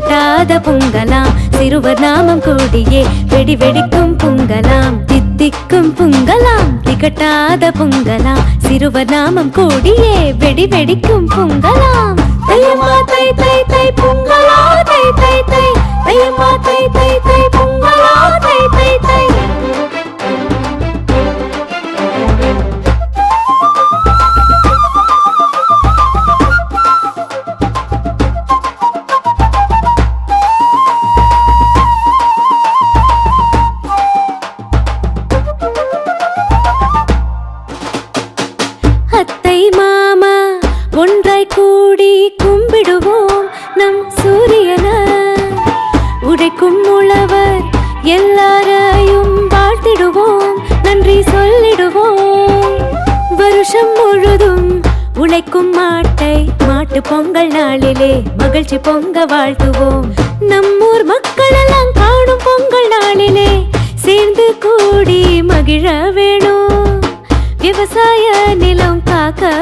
திகட்டாத பொங்கலாம் சிறுவர் நாமம் கூடியே வெடி வெடிக்கும் பொங்கலாம் தித்திக்கும் பொங்கலாம் திகட்டாத பொங்கலாம் சிறுவர் நாமம் கூடியே வெடி வெடிக்கும் பொங்கலாம் தையம்மா தை தை தை பொங்கலா தை தை தை தையம்மா தை தை தை பொங்கலா தை தை தை அத்தை மாமா ஒன்றாய் கூடி கும்பிடுவோம் நம் சூரியன உழைக்கும் உழவர் எல்லாரையும் வாழ்த்திடுவோம் நன்றி சொல்லிடுவோம் வருஷம் முழுதும் உழைக்கும் மாட்டு பொங்கல் நாளிலே மகிழ்ச்சி பொங்க வாழ்த்துவோம் நம்மூர் மக்கள் எல்லாம் காணும் பொங்கல் நாளிலே சேர்ந்து கூடி மகிழ வேணும் விவசாய நிலம் காக்க